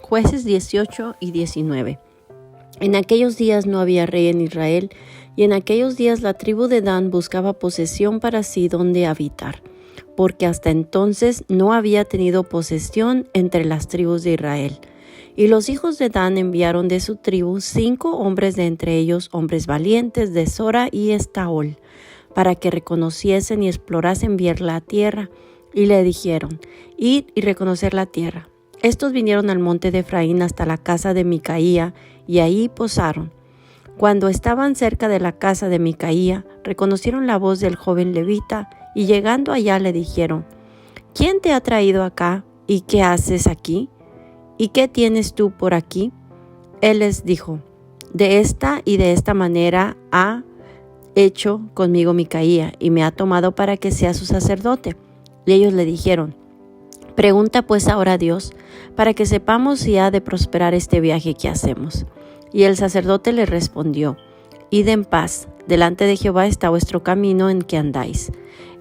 Jueces 18 y 19. En aquellos días no había rey en Israel, y en aquellos días la tribu de Dan buscaba posesión para sí donde habitar, porque hasta entonces no había tenido posesión entre las tribus de Israel. Y los hijos de Dan enviaron de su tribu 5 hombres, de entre ellos hombres valientes de Sora y Estaol, para que reconociesen y explorasen bien la tierra. Y le dijeron: id y reconocer la tierra. Estos vinieron al monte de Efraín hasta la casa de Micaía, y ahí posaron. Cuando estaban cerca de la casa de Micaía, reconocieron la voz del joven levita, y llegando allá le dijeron: ¿quién te ha traído acá? ¿Y qué haces aquí? ¿Y qué tienes tú por aquí? Él les dijo: de esta y de esta manera ha hecho conmigo Micaía, y me ha tomado para que sea su sacerdote. Y ellos le dijeron: pregunta pues ahora a Dios, para que sepamos si ha de prosperar este viaje que hacemos. Y el sacerdote le respondió: id en paz, delante de Jehová está vuestro camino en que andáis.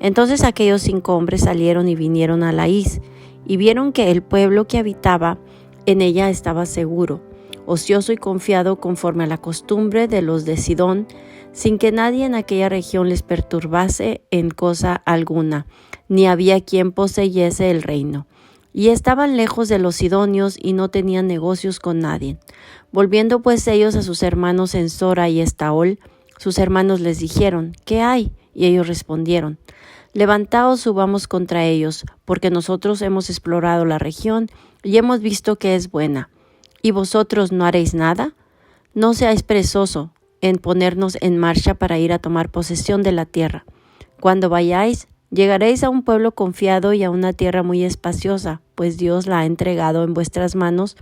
Entonces aquellos 5 hombres salieron y vinieron a Laís, y vieron que el pueblo que habitaba en ella estaba seguro, ocioso y confiado conforme a la costumbre de los de Sidón, sin que nadie en aquella región les perturbase en cosa alguna, ni había quien poseyese el reino. Y estaban lejos de los sidonios y no tenían negocios con nadie. Volviendo pues ellos a sus hermanos en Sora y Estaol, sus hermanos les dijeron: ¿qué hay? Y ellos respondieron: levantaos, subamos contra ellos, porque nosotros hemos explorado la región y hemos visto que es buena. ¿Y vosotros no haréis nada? No seáis perezosos en ponernos en marcha para ir a tomar posesión de la tierra. Cuando vayáis, llegaréis a un pueblo confiado y a una tierra muy espaciosa, pues Dios la ha entregado en vuestras manos,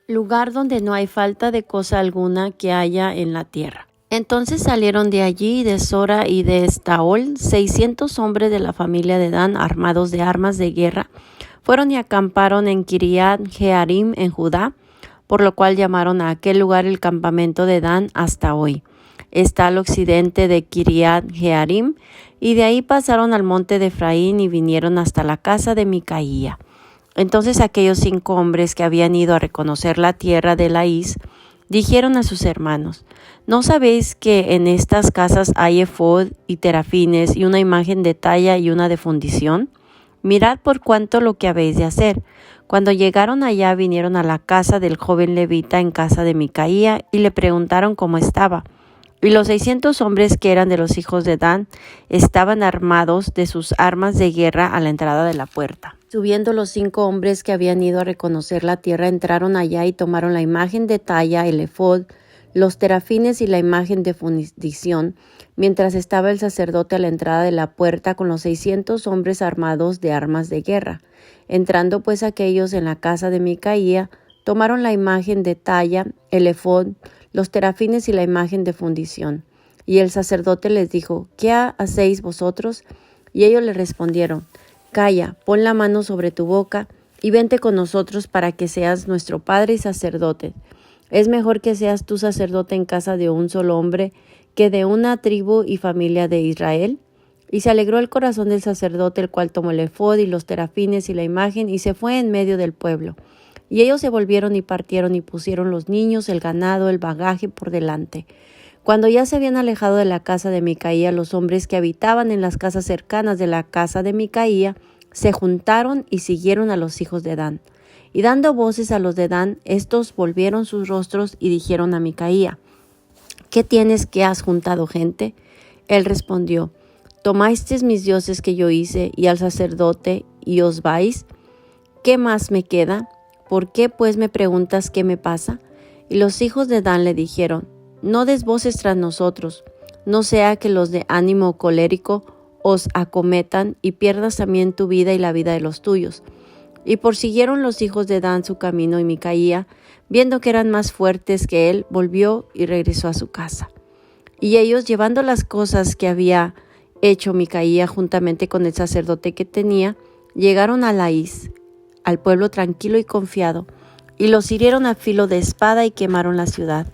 lugar donde no hay falta de cosa alguna que haya en la tierra. Entonces salieron de allí, de Sora y de Estaol, 600 hombres de la familia de Dan, armados de armas de guerra. Fueron y acamparon en Kiriat Jearim en Judá, por lo cual llamaron a aquel lugar el campamento de Dan hasta hoy. Está al occidente de Kiriat Jearim, y de ahí pasaron al monte de Efraín y vinieron hasta la casa de Micaía. Entonces aquellos 5 hombres que habían ido a reconocer la tierra de Laís dijeron a sus hermanos: ¿no sabéis que en estas casas hay efod y terafines y una imagen de talla y una de fundición? Mirad por cuanto lo que habéis de hacer. Cuando llegaron allá, vinieron a la casa del joven levita en casa de Micaía y le preguntaron cómo estaba. Y los 600 hombres que eran de los hijos de Dan estaban armados de sus armas de guerra a la entrada de la puerta. Subiendo los 5 hombres que habían ido a reconocer la tierra, entraron allá y tomaron la imagen de talla, el efod, los terafines y la imagen de fundición, mientras estaba el sacerdote a la entrada de la puerta con los 600 hombres armados de armas de guerra. Entrando pues aquellos en la casa de Micaía, tomaron la imagen de talla, el efod, los terafines y la imagen de fundición. Y el sacerdote les dijo: ¿qué hacéis vosotros? Y ellos le respondieron: calla, pon la mano sobre tu boca y vente con nosotros para que seas nuestro padre y sacerdote. Es mejor que seas tú sacerdote en casa de un solo hombre que de una tribu y familia de Israel. Y se alegró el corazón del sacerdote, el cual tomó el efod y los terafines y la imagen y se fue en medio del pueblo. Y ellos se volvieron y partieron y pusieron los niños, el ganado, el bagaje por delante. Cuando ya se habían alejado de la casa de Micaía, los hombres que habitaban en las casas cercanas de la casa de Micaía se juntaron y siguieron a los hijos de Dan. Y dando voces a los de Dan, estos volvieron sus rostros y dijeron a Micaía: ¿qué tienes que has juntado gente? Él respondió: ¿tomasteis mis dioses que yo hice y al sacerdote y os vais? ¿Qué más me queda? ¿Por qué pues me preguntas qué me pasa? Y los hijos de Dan le dijeron: no des voces tras nosotros, no sea que los de ánimo colérico os acometan y pierdas también tu vida y la vida de los tuyos. Y prosiguieron los hijos de Dan su camino, y Micaía, viendo que eran más fuertes que él, volvió y regresó a su casa. Y ellos, llevando las cosas que había hecho Micaía juntamente con el sacerdote que tenía, llegaron a Laís, al pueblo tranquilo y confiado, y los hirieron a filo de espada y quemaron la ciudad.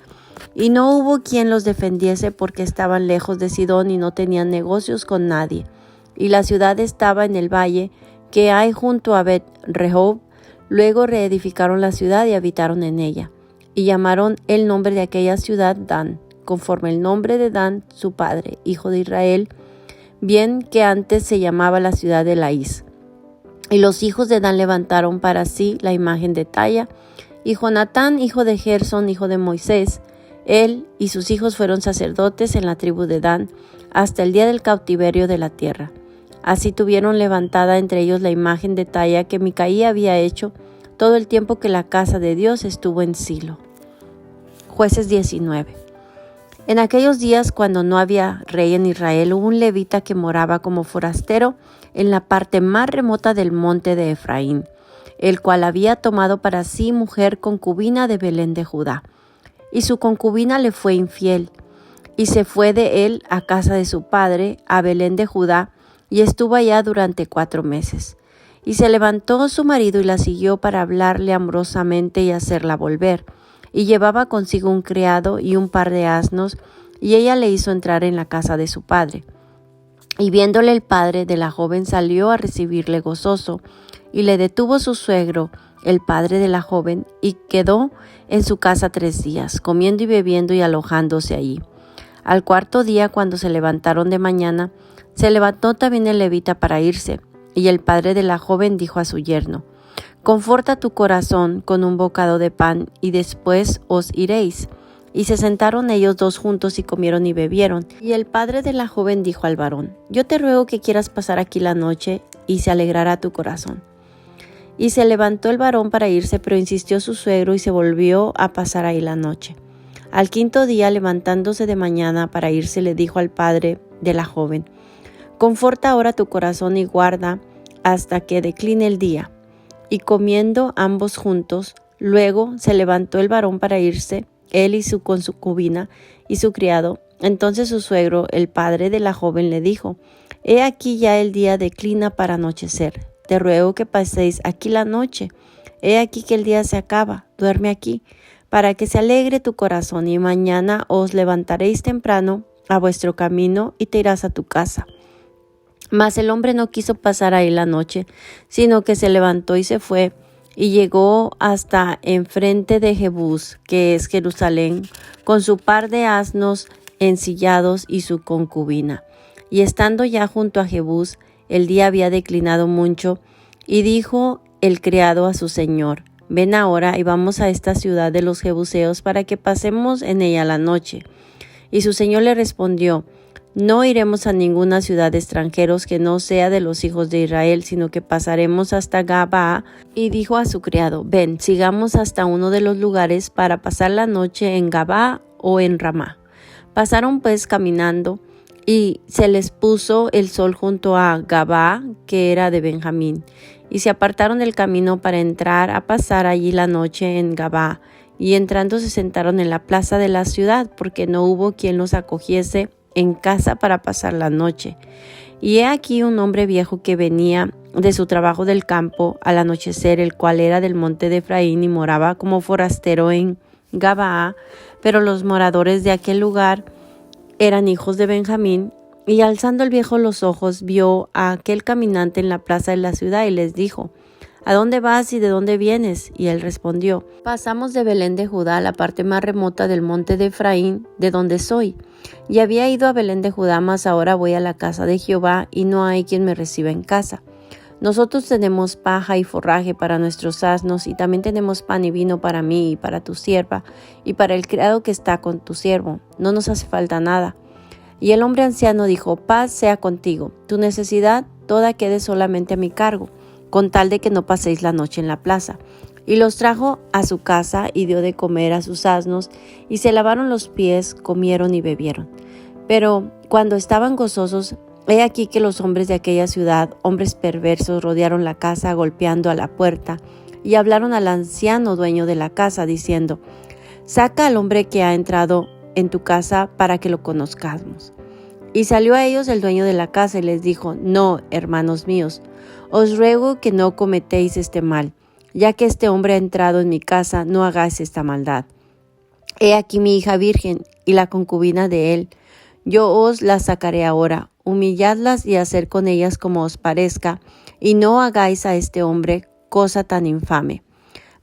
Y no hubo quien los defendiese porque estaban lejos de Sidón y no tenían negocios con nadie. Y la ciudad estaba en el valle que hay junto a Bet-Rehob, Luego reedificaron la ciudad y habitaron en ella, y llamaron el nombre de aquella ciudad Dan, conforme el nombre de Dan, su padre, hijo de Israel, bien que antes se llamaba la ciudad de Laís. Y los hijos de Dan levantaron para sí la imagen de talla, y Jonatán, hijo de Gersón, hijo de Moisés, él y sus hijos fueron sacerdotes en la tribu de Dan hasta el día del cautiverio de la tierra. Así tuvieron levantada entre ellos la imagen de talla que Micaía había hecho todo el tiempo que la casa de Dios estuvo en Silo. Jueces 19. En aquellos días, cuando no había rey en Israel, hubo un levita que moraba como forastero en la parte más remota del monte de Efraín, el cual había tomado para sí mujer concubina de Belén de Judá. Y su concubina le fue infiel, y se fue de él a casa de su padre, a Belén de Judá, y estuvo allá durante 4 meses. Y se levantó su marido y la siguió para hablarle amorosamente y hacerla volver. Y llevaba consigo un criado y un par de asnos, y ella le hizo entrar en la casa de su padre. Y viéndole el padre de la joven salió a recibirle gozoso, y le detuvo su suegro, el padre de la joven, y quedó en su casa 3 días, comiendo y bebiendo y alojándose allí. Al 4.º día, cuando se levantaron de mañana, se levantó también el levita para irse, y el padre de la joven dijo a su yerno: «Conforta tu corazón con un bocado de pan, y después os iréis». Y se sentaron ellos 2 juntos y comieron y bebieron. Y el padre de la joven dijo al varón: «Yo te ruego que quieras pasar aquí la noche, y se alegrará tu corazón». Y se levantó el varón para irse, pero insistió su suegro y se volvió a pasar ahí la noche. Al 5.º día, levantándose de mañana para irse, le dijo al padre de la joven: «Conforta ahora tu corazón y guarda hasta que decline el día». Y comiendo ambos juntos, luego se levantó el varón para irse, él y su concubina y su criado. Entonces su suegro, el padre de la joven, le dijo: «He aquí ya el día declina para anochecer. Te ruego que paséis aquí la noche. He aquí que el día se acaba. Duerme aquí, para que se alegre tu corazón, y mañana os levantaréis temprano a vuestro camino y te irás a tu casa». Mas el hombre no quiso pasar ahí la noche, sino que se levantó y se fue, y llegó hasta enfrente de Jebús, que es Jerusalén, con su par de asnos ensillados y su concubina. Y estando ya junto a Jebús, el día había declinado mucho, y dijo el criado a su señor: «Ven ahora y vamos a esta ciudad de los jebuseos para que pasemos en ella la noche». Y su señor le respondió: «No iremos a ninguna ciudad de extranjeros que no sea de los hijos de Israel, sino que pasaremos hasta Gabaa». Y dijo a su criado: «Ven, sigamos hasta uno de los lugares para pasar la noche en Gabaa o en Ramá». Pasaron pues caminando, y se les puso el sol junto a Gabaa, que era de Benjamín. Y se apartaron del camino para entrar a pasar allí la noche en Gabaa. Y entrando se sentaron en la plaza de la ciudad, porque no hubo quien los acogiese en casa para pasar la noche. Y he aquí un hombre viejo que venía de su trabajo del campo al anochecer, el cual era del monte de Efraín y moraba como forastero en Gabaa, pero los moradores de aquel lugar eran hijos de Benjamín. Y alzando el viejo los ojos, vio a aquel caminante en la plaza de la ciudad y les dijo: «¿A dónde vas y de dónde vienes?». Y él respondió: «Pasamos de Belén de Judá a la parte más remota del monte de Efraín, de donde soy. Y había ido a Belén de Judá, mas ahora voy a la casa de Jehová, y no hay quien me reciba en casa. Nosotros tenemos paja y forraje para nuestros asnos, y también tenemos pan y vino para mí y para tu sierva, y para el criado que está con tu siervo. No nos hace falta nada». Y el hombre anciano dijo: «Paz sea contigo. Tu necesidad toda quede solamente a mi cargo, con tal de que no paséis la noche en la plaza». Y los trajo a su casa y dio de comer a sus asnos, y se lavaron los pies, comieron y bebieron. Pero cuando estaban gozosos, he aquí que los hombres de aquella ciudad, hombres perversos, rodearon la casa golpeando a la puerta, y hablaron al anciano dueño de la casa, diciendo: «Saca al hombre que ha entrado en tu casa para que lo conozcamos». Y salió a ellos el dueño de la casa y les dijo: «No, hermanos míos, os ruego que no cometéis este mal. Ya que este hombre ha entrado en mi casa, no hagáis esta maldad. He aquí mi hija virgen y la concubina de él. Yo os las sacaré ahora. Humilladlas y haced con ellas como os parezca, y no hagáis a este hombre cosa tan infame.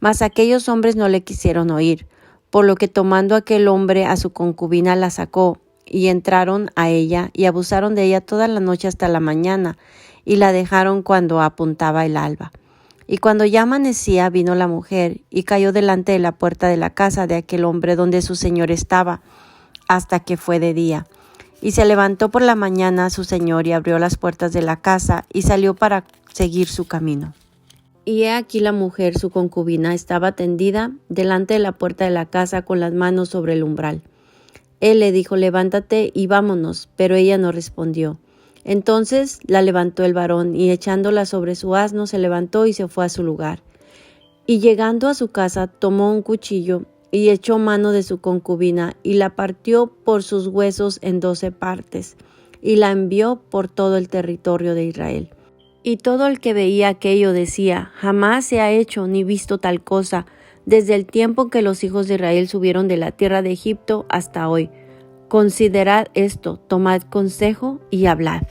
Mas aquellos hombres no le quisieron oír, por lo que tomando aquel hombre a su concubina la sacó, y entraron a ella, y abusaron de ella toda la noche hasta la mañana, y la dejaron cuando apuntaba el alba. Y cuando ya amanecía, vino la mujer, y cayó delante de la puerta de la casa de aquel hombre donde su señor estaba, hasta que fue de día. Y se levantó por la mañana su señor, y abrió las puertas de la casa, y salió para seguir su camino. Y he aquí la mujer, su concubina, estaba tendida delante de la puerta de la casa con las manos sobre el umbral. Él le dijo, levántate y vámonos, pero ella no respondió. Entonces la levantó el varón, y echándola sobre su asno, se levantó y se fue a su lugar. Y llegando a su casa, tomó un cuchillo, y echó mano de su concubina, y la partió por sus huesos en 12 partes, y la envió por todo el territorio de Israel. Y todo el que veía aquello decía, jamás se ha hecho ni visto tal cosa, desde el tiempo que los hijos de Israel subieron de la tierra de Egipto hasta hoy. Considerad esto, tomad consejo y hablad.